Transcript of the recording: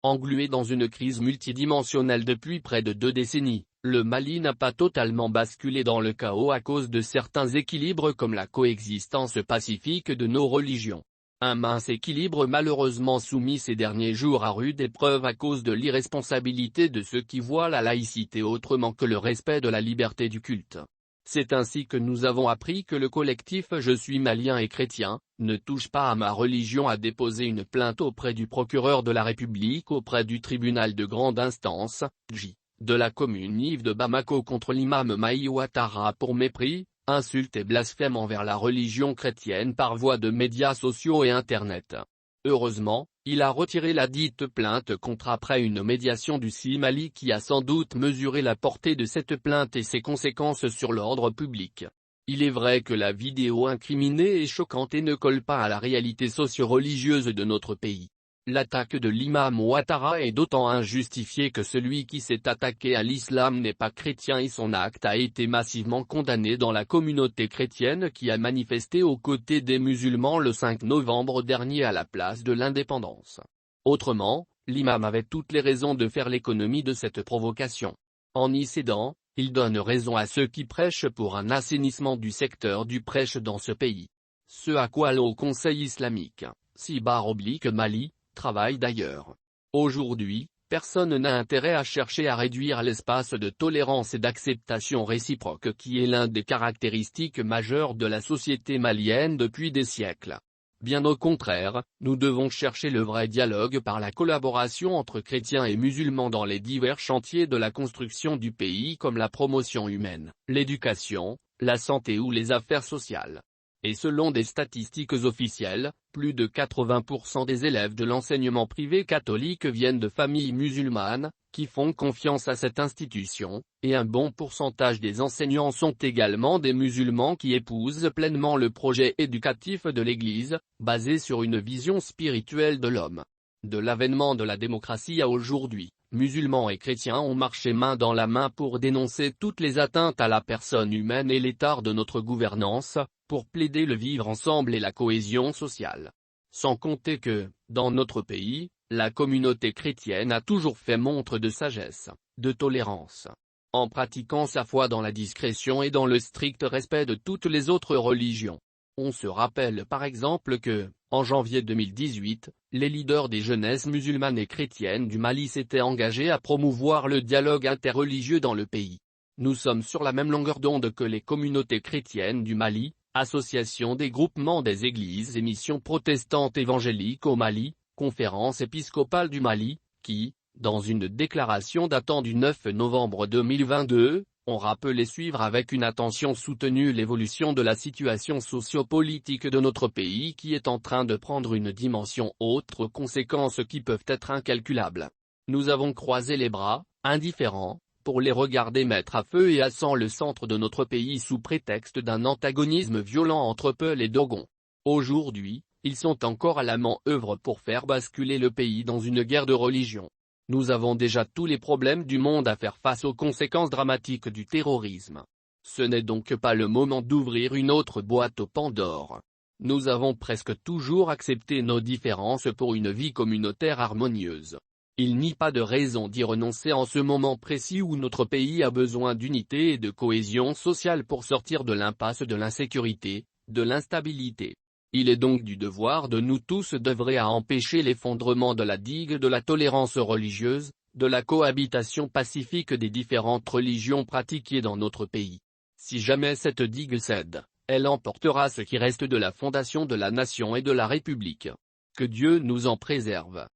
Englué dans une crise multidimensionnelle depuis près de 2 décennies, le Mali n'a pas totalement basculé dans le chaos à cause de certains équilibres comme la coexistence pacifique de nos religions. Un mince équilibre malheureusement soumis ces derniers jours à rude épreuve à cause de l'irresponsabilité de ceux qui voient la laïcité autrement que le respect de la liberté du culte. C'est ainsi que nous avons appris que le collectif Je suis malien et chrétien, ne touche pas à ma religion a déposé une plainte auprès du procureur de la République auprès du tribunal de grande instance, J, de la commune Yves de Bamako contre l'imam Mahi Ouattara pour mépris, insulte et blasphème envers la religion chrétienne par voie de médias sociaux et Internet. Heureusement, il a retiré la dite plainte contre après une médiation du Mali qui a sans doute mesuré la portée de cette plainte et ses conséquences sur l'ordre public. Il est vrai que la vidéo incriminée est choquante et ne colle pas à la réalité socio-religieuse de notre pays. L'attaque de l'imam Ouattara est d'autant injustifiée que celui qui s'est attaqué à l'islam n'est pas chrétien et son acte a été massivement condamné dans la communauté chrétienne qui a manifesté aux côtés des musulmans le 5 novembre dernier à la place de l'Indépendance. Autrement, l'imam avait toutes les raisons de faire l'économie de cette provocation. En y cédant, il donne raison à ceux qui prêchent pour un assainissement du secteur du prêche dans ce pays. Ce à quoi le Haut Conseil islamique, Mali, travaille d'ailleurs. Aujourd'hui, personne n'a intérêt à chercher à réduire l'espace de tolérance et d'acceptation réciproque qui est l'un des caractéristiques majeures de la société malienne depuis des siècles. Bien au contraire, nous devons chercher le vrai dialogue par la collaboration entre chrétiens et musulmans dans les divers chantiers de la construction du pays comme la promotion humaine, l'éducation, la santé ou les affaires sociales. Et selon des statistiques officielles, plus de 80% des élèves de l'enseignement privé catholique viennent de familles musulmanes, qui font confiance à cette institution, et un bon pourcentage des enseignants sont également des musulmans qui épousent pleinement le projet éducatif de l'Église, basé sur une vision spirituelle de l'homme. De l'avènement de la démocratie à aujourd'hui, musulmans et chrétiens ont marché main dans la main pour dénoncer toutes les atteintes à la personne humaine et l'état de notre gouvernance, pour plaider le vivre ensemble et la cohésion sociale. Sans compter que, dans notre pays, la communauté chrétienne a toujours fait montre de sagesse, de tolérance. En pratiquant sa foi dans la discrétion et dans le strict respect de toutes les autres religions. On se rappelle par exemple que, en janvier 2018, les leaders des jeunesses musulmanes et chrétiennes du Mali s'étaient engagés à promouvoir le dialogue interreligieux dans le pays. Nous sommes sur la même longueur d'onde que les communautés chrétiennes du Mali, Association des groupements des églises et missions protestantes évangéliques au Mali, Conférence épiscopale du Mali, qui, dans une déclaration datant du 9 novembre 2022, ont rappelé suivre avec une attention soutenue l'évolution de la situation socio-politique de notre pays qui est en train de prendre une dimension autre, conséquences qui peuvent être incalculables. Nous avons croisé les bras, indifférents, pour les regarder mettre à feu et à sang le centre de notre pays sous prétexte d'un antagonisme violent entre Peul et Dogon. Aujourd'hui, ils sont encore à la manœuvre pour faire basculer le pays dans une guerre de religion. Nous avons déjà tous les problèmes du monde à faire face aux conséquences dramatiques du terrorisme. Ce n'est donc pas le moment d'ouvrir une autre boîte aux Pandore. Nous avons presque toujours accepté nos différences pour une vie communautaire harmonieuse. Il n'y a pas de raison d'y renoncer en ce moment précis où notre pays a besoin d'unité et de cohésion sociale pour sortir de l'impasse de l'insécurité, de l'instabilité. Il est donc du devoir de nous tous d'œuvrer à empêcher l'effondrement de la digue de la tolérance religieuse, de la cohabitation pacifique des différentes religions pratiquées dans notre pays. Si jamais cette digue cède, elle emportera ce qui reste de la fondation de la nation et de la République. Que Dieu nous en préserve.